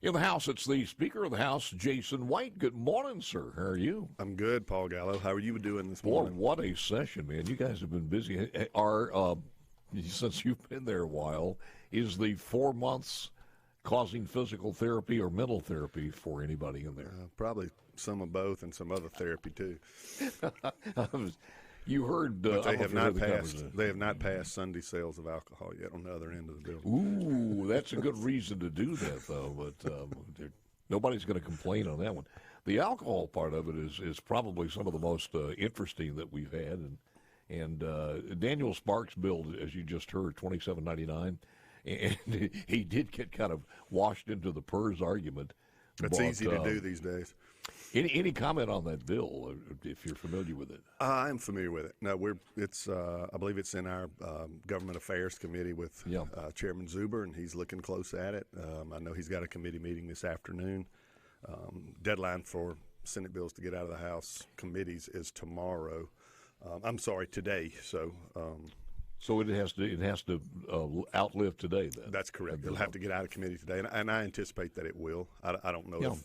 In the House, it's the Speaker of the House, Jason White. Good morning, sir. How are you? I'm good, Paul Gallo. How are you doing this Boy, morning? what a session, man. You guys have been busy. Since you've been there a while, is the 4 months causing physical therapy or mental therapy for anybody in there? Probably some of both and some other therapy, too. You heard... But they have not passed. They have not passed Sunday sales of alcohol yet on the other end of the building. Ooh, that's a good reason to do that, though. But nobody's going to complain on that one. The alcohol part of it is probably some of the most interesting that we've had. And Daniel Sparks' bill, as you just heard, $27.99, and he did get kind of washed into the PERS argument. It's easy to do these days. Any comment on that bill, if you're familiar with it? I'm familiar with it. No, I believe it's in our Government Affairs Committee with Chairman Zuber, and he's looking close at it. I know he's got a committee meeting this afternoon. Deadline for Senate bills to get out of the House committees is tomorrow. Today. So it has to outlive today. Then that's correct. It'll have to get out of committee today, and I anticipate that it will. I don't know.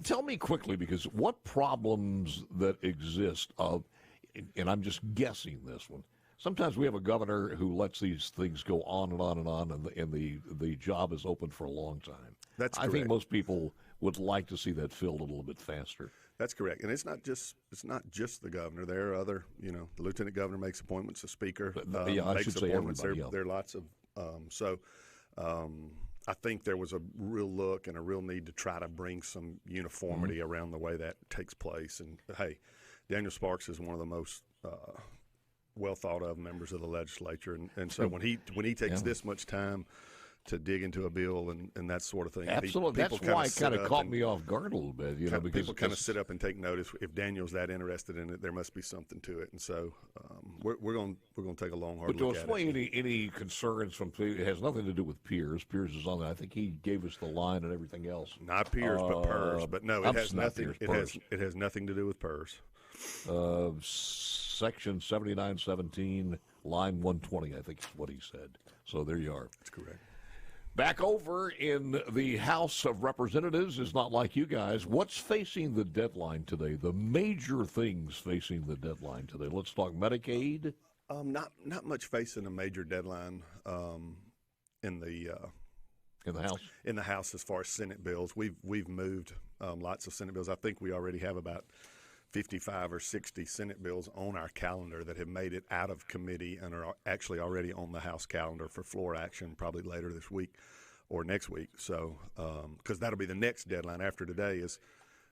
Tell me quickly, because what problems that exist and I'm just guessing this one. Sometimes we have a governor who lets these things go on and on and on, and the job is open for a long time. That's correct. I think most people would like to see that filled a little bit faster. That's correct, and it's not just the governor. There are other, the lieutenant governor makes appointments. The speaker makes appointments. There are lots of. I think there was a real look and a real need to try to bring some uniformity around the way that takes place. And hey, Daniel Sparks is one of the most well thought of members of the legislature, and so when he takes this much time to dig into a bill and that sort of thing. Absolutely. That's why it kind of caught me off guard a little bit. Because people kind of sit up and take notice. If Daniel's that interested in it, there must be something to it. And so we're going to take a long, hard look at it. But to explain any concerns from people, it has nothing to do with Piers. Piers is on there. I think he gave us the line and everything else. Not Piers, but PERS. But no, it has nothing. It has nothing to do with PERS. Section 7917, line 120, I think is what he said. So there you are. That's correct. Back over in the House of Representatives is not like you guys. What's facing the deadline today? The major things facing the deadline today. Let's talk Medicaid. Not much facing a major deadline in the House. In the House, as far as Senate bills, we've moved lots of Senate bills. I think we already have about 55 or 60 Senate bills on our calendar that have made it out of committee and are actually already on the House calendar for floor action probably later this week or next week. So, because that'll be the next deadline after today is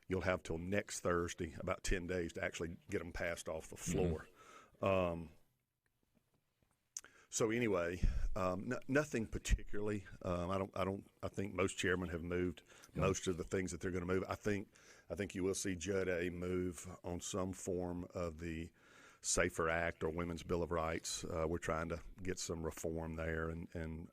you'll have till next Thursday, about 10 days to actually get them passed off the floor. So anyway, nothing particularly. I think most chairmen have moved most of the things that they're going to move. I think you will see Judd A. move on some form of the SAFER Act or Women's Bill of Rights. We're trying to get some reform there and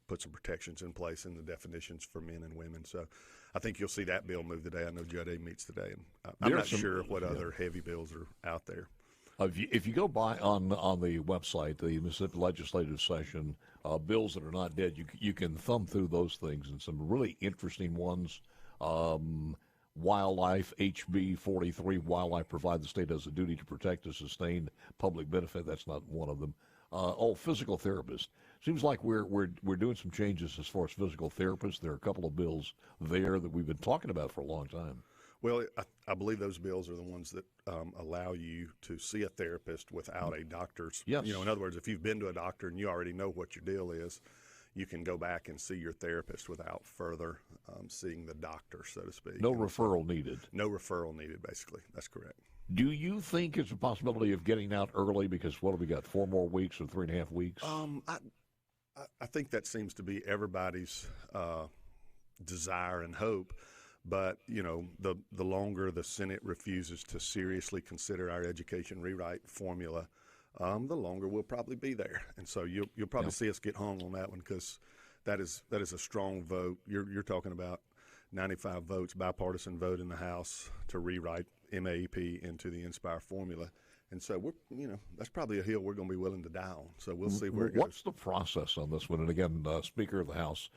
put some protections in place in the definitions for men and women. So I think you'll see that bill move today. I know Judd A. meets today, and I'm not sure what other heavy bills are out there. If you go by on the website, the Mississippi Legislative Session, bills that are not dead, you can thumb through those things, and some really interesting ones. Wildlife, HB 43, wildlife provide the state has a duty to protect and sustain public benefit. That's not one of them. Physical therapists. Seems like we're doing some changes as far as physical therapists. There are a couple of bills there that we've been talking about for a long time. Well, I believe those bills are the ones that allow you to see a therapist without a doctor's. Yes. In other words, if you've been to a doctor and you already know what your deal is, you can go back and see your therapist without further seeing the doctor, so to speak. No referral needed. No referral needed, basically. That's correct. Do you think it's a possibility of getting out early? Because what have we got, 4 more weeks or 3.5 weeks? I think that seems to be everybody's desire and hope. But, the longer the Senate refuses to seriously consider our education rewrite formula, the longer we'll probably be there. And so you'll probably see us get hung on that one because that is a strong vote. You're talking about 95 votes, bipartisan vote in the House to rewrite MAEP into the Inspire formula. And so that's probably a hill we're going to be willing to die on. So we'll see where it goes. What's the process on this one? And again, Speaker of the House,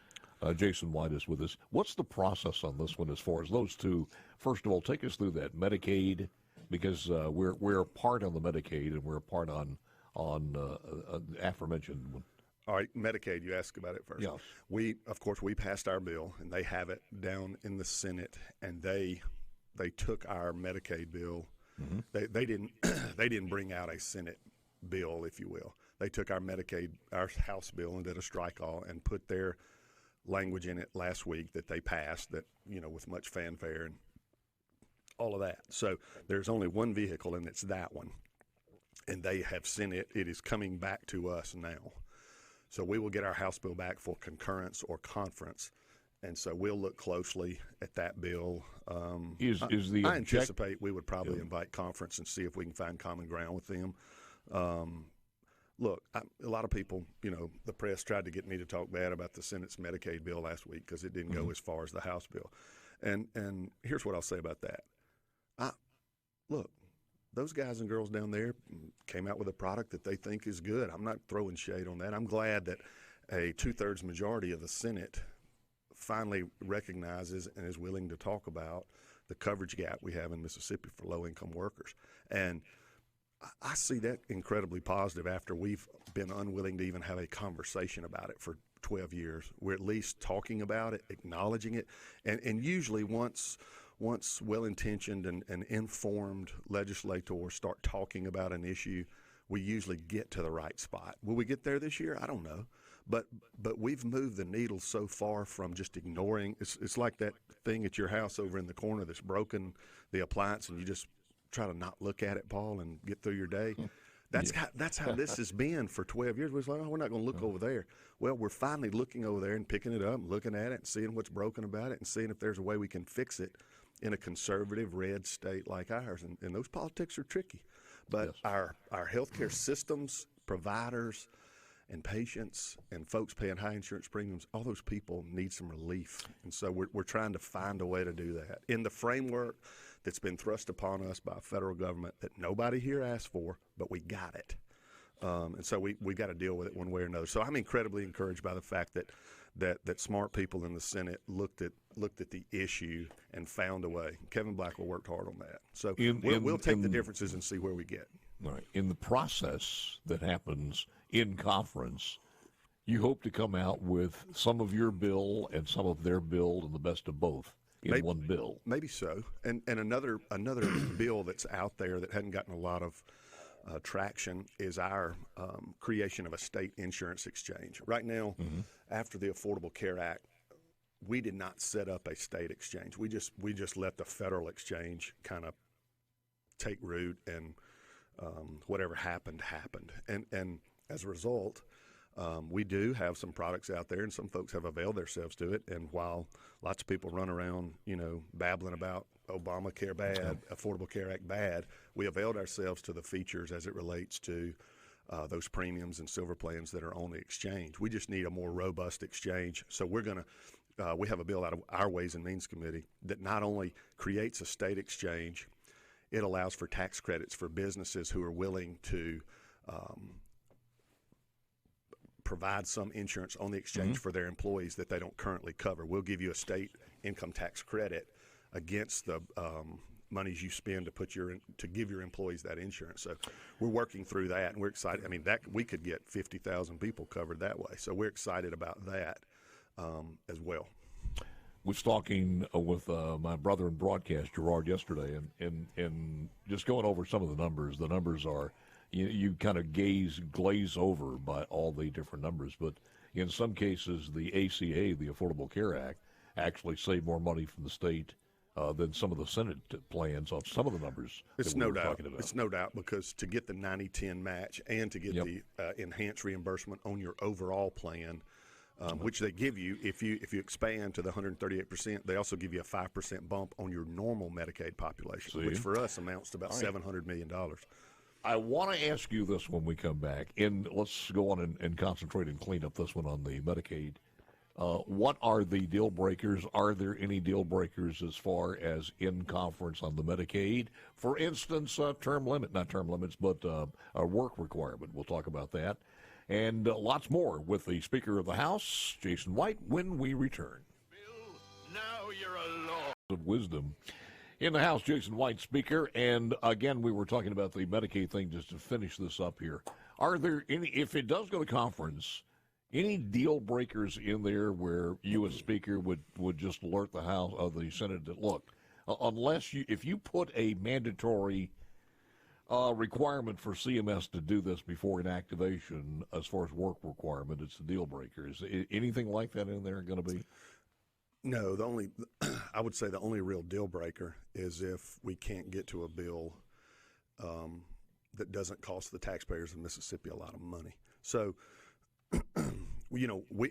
Jason White is with us. What's the process on this one as far as those two? First of all, take us through that Medicaid, because we're a part on the Medicaid and we're a part on aforementioned one. All right, Medicaid, you asked about it first. Yes. Of course, we passed our bill, and they have it down in the Senate, and they took our Medicaid bill. Mm-hmm. They didn't they didn't bring out a Senate bill, if you will. They took our Medicaid, our House bill, and did a strike all and put their language in it last week that they passed, that, with much fanfare and all of that. So there's only one vehicle, and it's that one. And they have sent it. It is coming back to us now. So we will get our House bill back for concurrence or conference. And so we'll look closely at that bill. I anticipate we would probably invite conference and see if we can find common ground with them. Look, a lot of people, the press tried to get me to talk bad about the Senate's Medicaid bill last week because it didn't go as far as the House bill. And here's what I'll say about that. Look, those guys and girls down there came out with a product that they think is good. I'm not throwing shade on that. I'm glad that a 2/3 majority of the Senate finally recognizes and is willing to talk about the coverage gap we have in Mississippi for low-income workers. And I see that incredibly positive after we've been unwilling to even have a conversation about it for 12 years. We're at least talking about it, acknowledging it, and usually once well-intentioned and informed legislators start talking about an issue, we usually get to the right spot. Will we get there this year? I don't know. But we've moved the needle so far from just ignoring. It's like that thing at your house over in the corner that's broken, the appliance, and you just try to not look at it, Paul, and get through your day. That's how this has been for 12 years. We're like, we're not going to look over there. Well, we're finally looking over there and picking it up, and looking at it, and seeing what's broken about it, and seeing if there's a way we can fix it in a conservative red state like ours. And those politics are tricky. But our healthcare systems, providers, and patients, and folks paying high insurance premiums, all those people need some relief. And so we're trying to find a way to do that in the framework that's been thrust upon us by federal government that nobody here asked for, but we got it. And so we got to deal with it one way or another. So I'm incredibly encouraged by the fact that smart people in the Senate looked at the issue and found a way. Kevin Blackwell worked hard on that. So we'll take the differences and see where we get. Right. In the process that happens in conference, you hope to come out with some of your bill and some of their bill and the best of both in one bill. Maybe so. And another bill that's out there that hadn't gotten a lot of traction is our creation of a state insurance exchange. Right now, after the Affordable Care Act, we did not set up a state exchange. We just let the federal exchange kind of take root, and whatever happened. And as a result, we do have some products out there, and some folks have availed themselves to it. And while lots of people run around, babbling about Obamacare bad, Affordable Care Act bad, we availed ourselves to the features as it relates to those premiums and silver plans that are on the exchange. We just need a more robust exchange. So we're going to we have a bill out of our Ways and Means Committee that not only creates a state exchange, it allows for tax credits for businesses who are willing to provide some insurance on the exchange for their employees that they don't currently cover. We'll give you a state income tax credit against the monies you spend to give your employees that insurance. So we're working through that, and we're excited. I mean, that we could get 50,000 people covered that way. So we're excited about that as well. Was talking with my brother in broadcast, Gerard, yesterday, and just going over some of the numbers. The numbers are, you kind of glaze over by all the different numbers, but in some cases, the ACA, the Affordable Care Act, actually saved more money from the state than some of the Senate plans on some of the numbers. It's no doubt. It's no doubt, because to get the 90-10 match and to get the enhanced reimbursement on your overall plan, which they give you if you expand to the 138%, they also give you a 5% bump on your normal Medicaid population, which for us amounts to about $700 million. I want to ask you this when we come back, and let's go on and concentrate and clean up this one on the Medicaid. What are the deal breakers? Are there any deal breakers as far as in conference on the Medicaid? For instance, not term limits, but a work requirement. We'll talk about that. and lots more with the Speaker of the House, Jason White, when we return. Bill, now you're alone. Of wisdom. In the House, Jason White, Speaker, and again, we were talking about the Medicaid thing just to finish this up here. Are there any, if it does go to conference, any deal breakers in there where you as Speaker would just alert the House or the Senate that, look, if you put a mandatory requirement for CMS to do this before inactivation as far as work requirement, it's the deal breaker. Is anything like that in there going to be? No, I would say the only real deal breaker is if we can't get to a bill that doesn't cost the taxpayers of Mississippi a lot of money. So,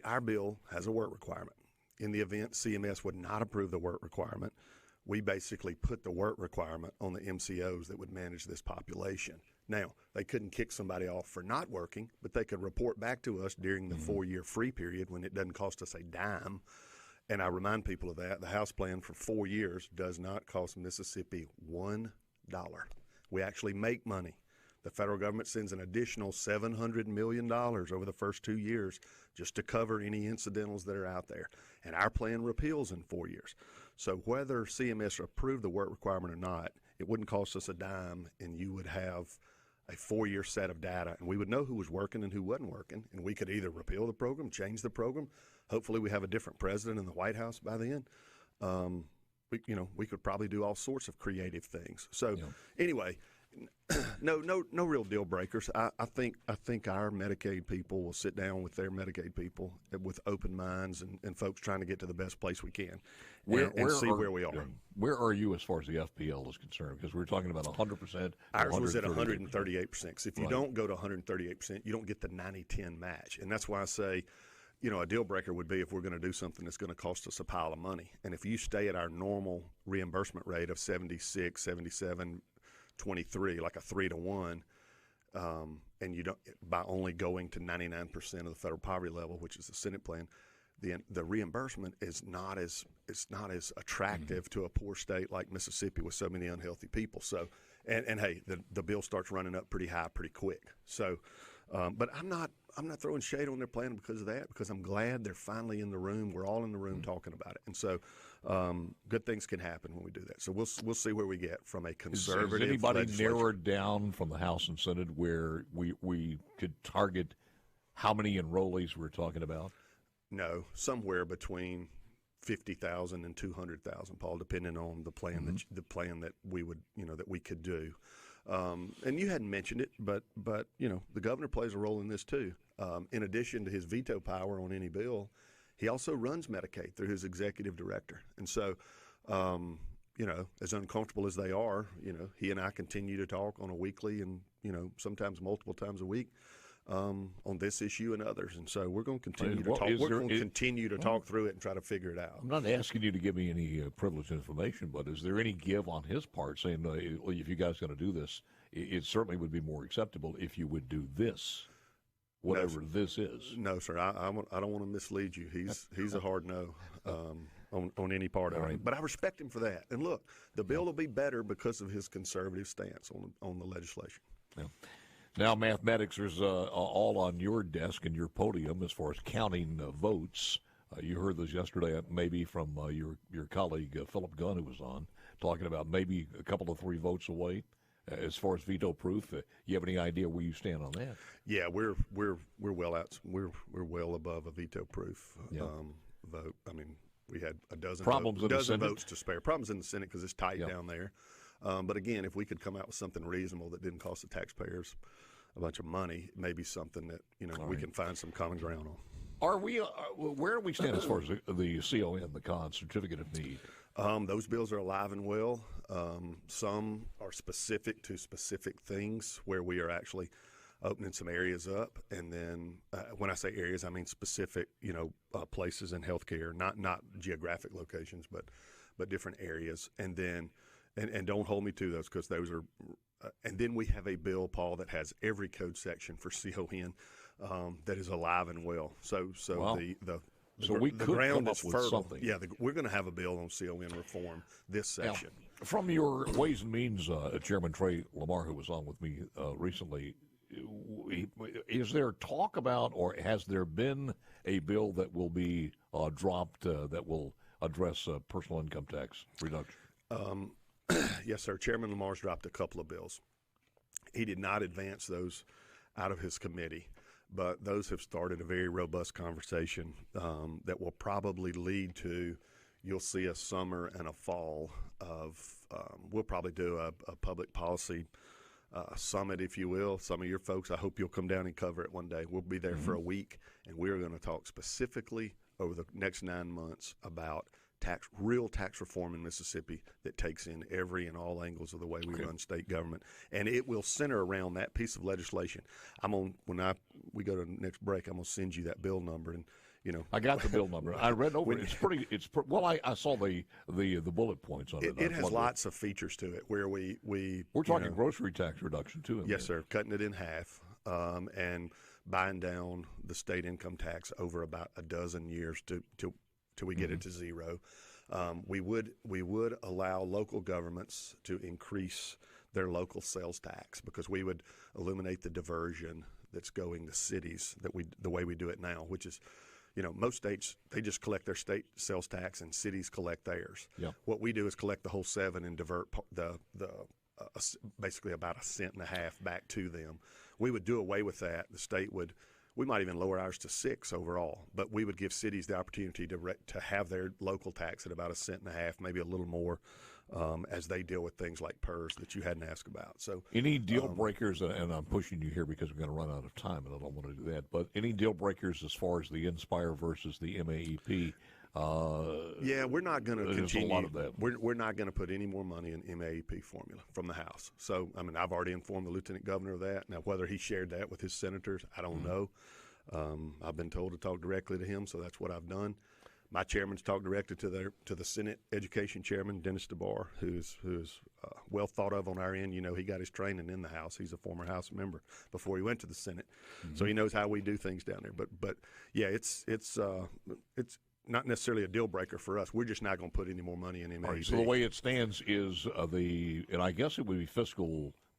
our bill has a work requirement. In the event CMS would not approve the work requirement, we basically put the work requirement on the MCOs that would manage this population. Now, they couldn't kick somebody off for not working, but they could report back to us during the 4-year free period when it doesn't cost us a dime. And I remind people of that. The House plan for 4 years does not cost Mississippi $1. We actually make money. The federal government sends an additional $700 million over the first 2 years just to cover any incidentals that are out there. And our plan repeals in 4 years. So whether CMS approved the work requirement or not, it wouldn't cost us a dime, and you would have a 4-year set of data, and we would know who was working and who wasn't working, and we could either repeal the program, change the program. Hopefully we have a different president in the White House by then. We could probably do all sorts of creative things. So anyway, no real deal breakers. I think our Medicaid people will sit down with their Medicaid people with open minds and folks trying to get to the best place we can and see where we are. Where are you as far as the FPL is concerned? Because we were talking about 100%. Ours was at 138%. So if you don't go to 138%, you don't get the 90-10 match. And that's why I say, a deal breaker would be if we're going to do something that's going to cost us a pile of money. And if you stay at our normal reimbursement rate of 76, 77, 23, like a 3-to-1, and you don't, by only going to 99% of the federal poverty level, which is the Senate plan, the reimbursement is not as attractive to a poor state like Mississippi with so many unhealthy people. So, and hey, the bill starts running up pretty high pretty quick. So, but I'm not throwing shade on their plan because of that, because I'm glad they're finally in the room. We're all in the room talking about it, and so good things can happen when we do that. So we'll see where we get from a conservative. Is anybody narrowed down from the House and Senate where we could target how many enrollees we're talking about? No, somewhere between 50,000 and 200,000, Paul, depending on the plan that we would that we could do. And you hadn't mentioned it, but the governor plays a role in this too. In addition to his veto power on any bill, he also runs Medicaid through his executive director. And so, as uncomfortable as they are, he and I continue to talk on a weekly and sometimes multiple times a week on this issue and others. And so we're going to continue to talk. We're going to continue to talk through it and try to figure it out. I'm not asking you to give me any privileged information, but is there any give on his part saying, if you guys are going to do this, it certainly would be more acceptable if you would do this, whatever this is? No, sir. I don't want to mislead you. He's a hard no on any part of it. But I respect him for that. And look, the bill will be better because of his conservative stance on the legislation. Yeah. Now, mathematics is all on your desk and your podium as far as counting votes. You heard this yesterday, maybe from your colleague Philip Gunn, who was on, talking about maybe a couple of 3 votes away as far as veto proof. You have any idea where you stand on that? Yeah, we're well out. We're well above a veto proof vote. I mean, we had a dozen votes to spare. Problems in the Senate because it's tight down there. But again, if we could come out with something reasonable that didn't cost the taxpayers a bunch of money, it may be something that we can find some common ground on. Are we? Where do we stand as far as the CON, Certificate of Need? Those bills are alive and well. Some are specific to specific things where we are actually opening some areas up, and then when I say areas, I mean specific, places in healthcare, not geographic locations, but different areas, and then. And don't hold me to those because those are and then we have a bill, Paul, that has every code section for CON that is alive and well. So wow. the ground is fertile. Yeah, we're going to have a bill on CON reform this session. Now, from your Ways and Means Chairman Trey Lamar, who was on with me recently, is there talk about, or has there been a bill that will be dropped that will address personal income tax reduction? Yes, sir. Chairman Lamar's dropped a couple of bills. He did not advance those out of his committee, but those have started a very robust conversation that will probably lead to, you'll see a summer and a fall of, we'll probably do a public policy summit, if you will. Some of your folks, I hope you'll come down and cover it one day. We'll be there for a week, and we're going to talk specifically over the next 9 months about real tax reform in Mississippi that takes in every and all angles of the way we run state government, and it will center around that piece of legislation. When we go to the next break, I'm gonna send you that bill number, and I got the bill number. I read over it. I saw the bullet points on it. It has lots of features to it where we're talking grocery tax reduction too. Yes, sir. Cutting it in half and buying down the state income tax over about a dozen years till we get it to zero. We would allow local governments to increase their local sales tax because we would eliminate the diversion that's going to cities the way we do it now, which is, most states, they just collect their state sales tax and cities collect theirs. Yeah. What we do is collect the whole 7 and divert basically about 1.5 cents back to them. We would do away with that. The state would. We might even lower ours to 6 overall, but we would give cities the opportunity to have their local tax at about 1.5 cents, maybe a little more, as they deal with things like PERS that you hadn't asked about. So, any deal breakers, and I'm pushing you here because we're going to run out of time, and I don't want to do that. But any deal breakers as far as the Inspire versus the MAEP? We're not going to continue. A lot of that. We're not going to put any more money in MAEP formula from the House. So, I've already informed the Lieutenant Governor of that. Now, whether he shared that with his senators, I don't know. I've been told to talk directly to him, so that's what I've done. My chairman's talked directly to the Senate Education Chairman, Dennis DeBar, who's well thought of on our end. He got his training in the House. He's a former House member before he went to the Senate, so he knows how we do things down there. But yeah, it's not necessarily a deal breaker for us. We're just not going to put any more money in MAEP. Right, so the way it stands is and I guess it would be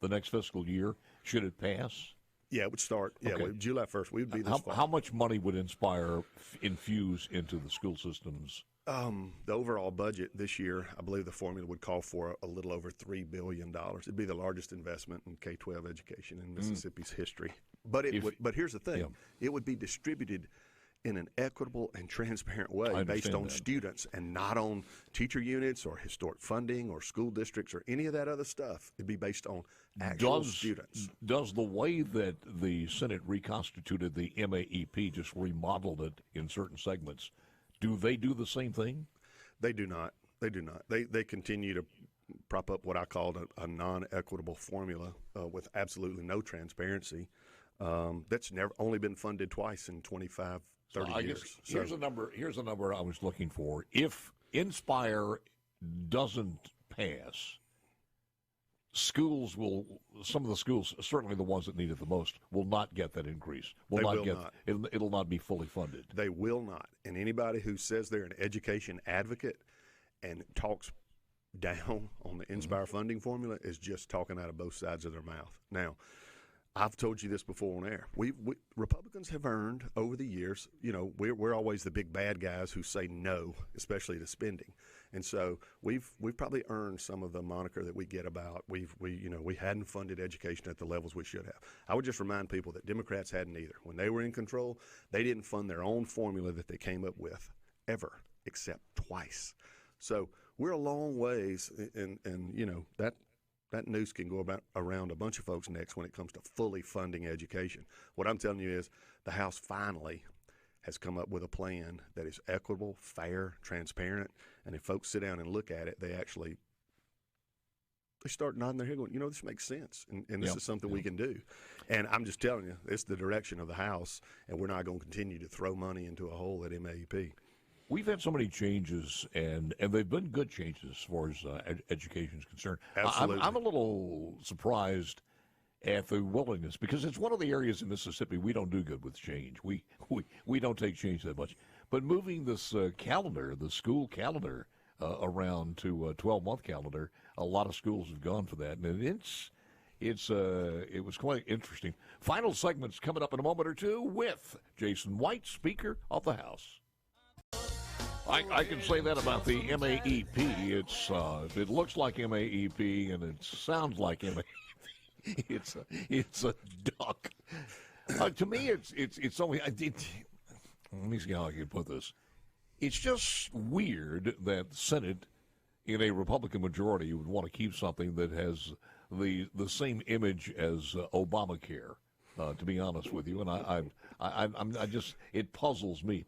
the next fiscal year, should it pass? Yeah, it would start. Yeah, Okay. July 1st. We would be this fall. How much money would Inspire infuse into the school systems? The overall budget this year, I believe the formula would call for a little over $3 billion. It'd be the largest investment in K-12 education in Mississippi's history. But but here's the thing: it would be distributed in an equitable and transparent way based on students and not on teacher units or historic funding or school districts or any of that other stuff. It'd be based on actual students. Does the way that the Senate reconstituted the MAEP, just remodeled it in certain segments, do they do the same thing? They do not. They do not. They continue to prop up what I called a non-equitable formula with absolutely no transparency. That's only been funded twice in 25 30 years. Here's a number I was looking for. If Inspire doesn't pass, some of the schools, certainly the ones that need it the most, will not get that increase. It'll not be fully funded. They will not. And anybody who says they're an education advocate and talks down on the Inspire funding formula is just talking out of both sides of their mouth. Now, I've told you this before on air. We Republicans have earned over the years. We're always the big bad guys who say no, especially to spending, and so we've probably earned some of the moniker that we get about we hadn't funded education at the levels we should have. I would just remind people that Democrats hadn't either. When they were in control, they didn't fund their own formula that they came up with ever, except twice. So we're a long ways, and that noose can go around a bunch of folks' necks when it comes to fully funding education. What I'm telling you is the House finally has come up with a plan that is equitable, fair, transparent, and if folks sit down and look at it, they start nodding their head going, this makes sense, and this is something we can do. And I'm just telling you, it's the direction of the House, and we're not going to continue to throw money into a hole at MAEP. We've had so many changes, and they've been good changes as far as education is concerned. Absolutely. I'm a little surprised at the willingness, because it's one of the areas in Mississippi we don't do good with change. We don't take change that much. But moving this calendar, the school calendar, around to a 12-month calendar, a lot of schools have gone for that, and it was quite interesting. Final segment's coming up in a moment or two with Jason White, Speaker of the House. I can say that about the MAEP. It looks like MAEP and it sounds like MAEP. It's a duck. To me, it's only. Let me see how I can put this. It's just weird that the Senate, in a Republican majority, would want to keep something that has the same image as Obamacare. To be honest with you, and I just it puzzles me.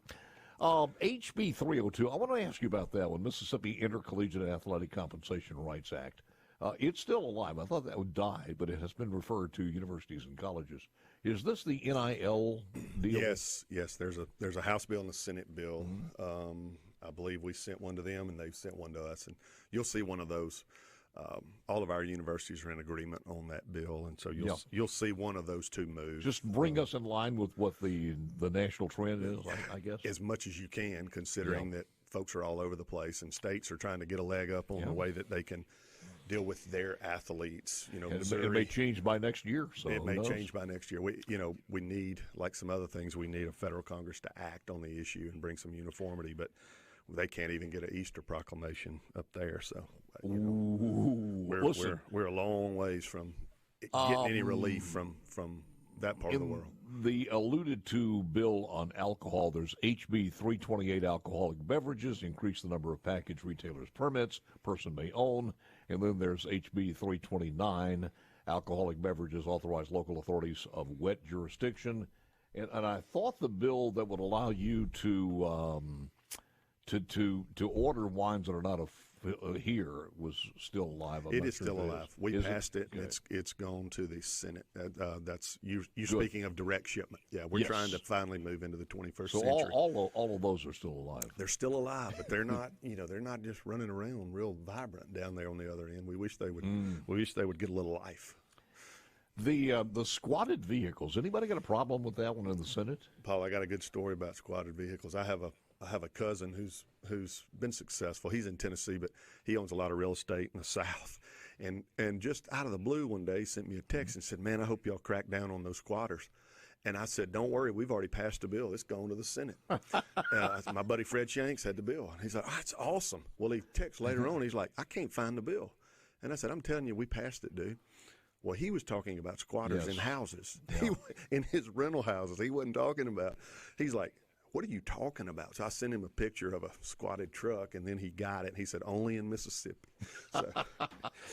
HB 302. I want to ask you about that one. Mississippi Intercollegiate Athletic Compensation Rights Act. It's still alive. I thought that would die, but it has been referred to universities and colleges. Is this the NIL deal? Yes. There's a House bill and a Senate bill. I believe we sent one to them, and they've sent one to us. And you'll see one of those. All of our universities are in agreement on that bill, and so you'll see one of those two moves. Just bring us in line with what the national trend is, I guess. As much as you can, considering that folks are all over the place, and states are trying to get a leg up on the way that they can deal with their athletes. Missouri, it may change by next year. So it may change by next year. We need, like some other things, we need a federal Congress to act on the issue and bring some uniformity, but they can't even get an Easter proclamation up there. So we're a long ways from getting any relief from that part of the world. The alluded to bill on alcohol, there's HB 328 alcoholic beverages, increase the number of package retailers permits person may own. And then there's HB 329 alcoholic beverages, authorize local authorities of wet jurisdiction. And I thought the bill that would allow you to order wines that are not here was still alive. It is still alive. We passed it, and it's gone to the Senate. That's you speaking of direct shipment. Yeah, we're trying to finally move into the 21st century. So all of those are still alive. They're still alive, but they're not. They're not just running around real vibrant down there on the other end. We wish they would. We wish they would get a little life. The squatted vehicles. Anybody got a problem with that one in the Senate? Paul, I got a good story about squatted vehicles. I have a cousin who's been successful. He's in Tennessee, but he owns a lot of real estate in the South. And just out of the blue one day, he sent me a text and said, "Man, I hope y'all crack down on those squatters." And I said, "Don't worry, we've already passed a bill. It's going to the Senate." My buddy Fred Shanks had the bill. And he's like, "Oh, that's awesome." Well, he texts later on. He's like, "I can't find the bill." And I said, "I'm telling you, we passed it, dude." Well, he was talking about squatters in houses, in his rental houses. He wasn't talking about. He's like, "What are you talking about?" So I sent him a picture of a squatted truck, and then he got it. And he said, "Only in Mississippi." So.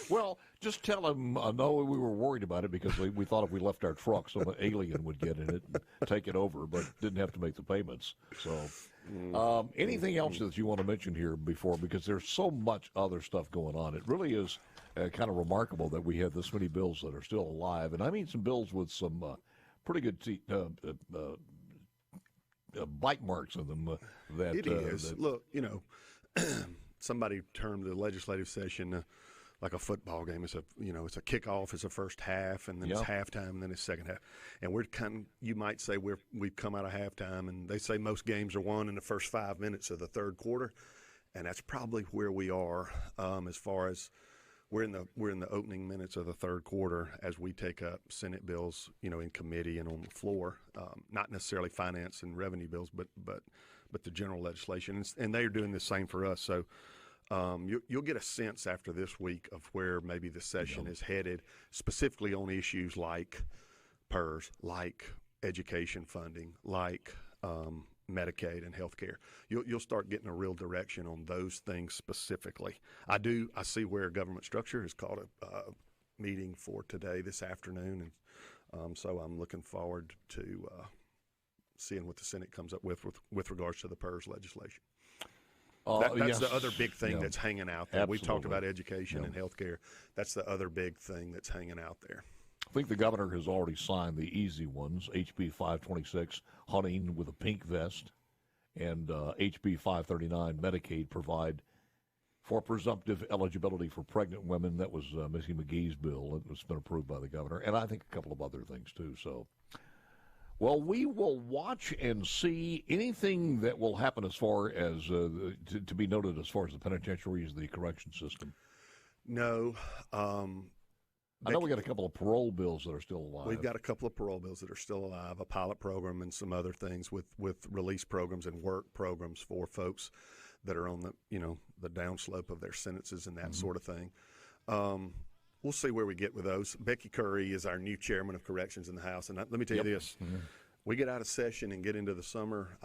Well, just tell him, no, we were worried about it because we thought if we left our truck, some alien would get in it and take it over, but didn't have to make the payments. So anything else that you want to mention here before, because there's so much other stuff going on. It really is kind of remarkable that we have this many bills that are still alive. And I mean some bills with some pretty good bite marks in them. It is. Look, somebody termed the legislative session like a football game. It's a kickoff. It's a first half, and then it's halftime, and then it's second half. And we're you might say we've come out of halftime, and they say most games are won in the first 5 minutes of the third quarter, and that's probably where we are as far as. We're in the opening minutes of the third quarter as we take up Senate bills, in committee and on the floor. Not necessarily finance and revenue bills, but the general legislation, and they are doing the same for us. So you'll get a sense after this week of where maybe the session is headed, specifically on issues like PERS, like education funding, like Medicaid and health care. You'll start getting a real direction on those things specifically. I see where government structure has called a meeting for this afternoon, and so I'm looking forward to seeing what the Senate comes up with regards to the PERS legislation. That's the other big thing that's hanging out there. Absolutely. We talked about education and health care. That's the other big thing that's hanging out there. I think the governor has already signed the easy ones, HB 526, hunting with a pink vest, and HB 539, Medicaid, provide for presumptive eligibility for pregnant women. That was Missy McGee's bill. It's been approved by the governor, and I think a couple of other things, too. So, well, we will watch and see anything that will happen as far as, to be noted as far as the penitentiaries, the correction system. No. I know we got a couple of parole bills that are still alive. We've got a couple of parole bills that are still alive, a pilot program, and some other things with release programs and work programs for folks that are on the downslope of their sentences and that sort of thing. We'll see where we get with those. Becky Curry is our new chairman of corrections in the House, and let me tell you this. We get out of session and get into the summer,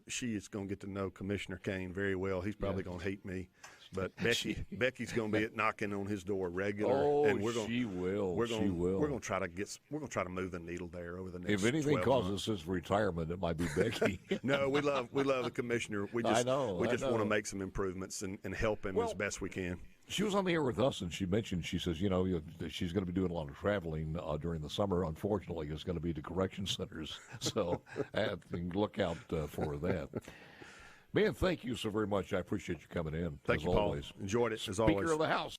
she is going to get to know Commissioner Kane very well. He's probably going to hate me. But Becky's going to be knocking on his door regular. Oh, and we're going, she will. We're She will. We're going to try to move the needle there over the next. If anything 12 causes months. his retirement, it might be Becky. No, we love the commissioner. We just want to know. make some improvements and help him as best we can. She was on the air with us, and she mentioned, she says, she's going to be doing a lot of traveling during the summer. Unfortunately, it's going to be to correction centers. So look out for that. Man, thank you so very much. I appreciate you coming in. Thank you, always. Paul. Enjoyed it, as Speaker always. of the House.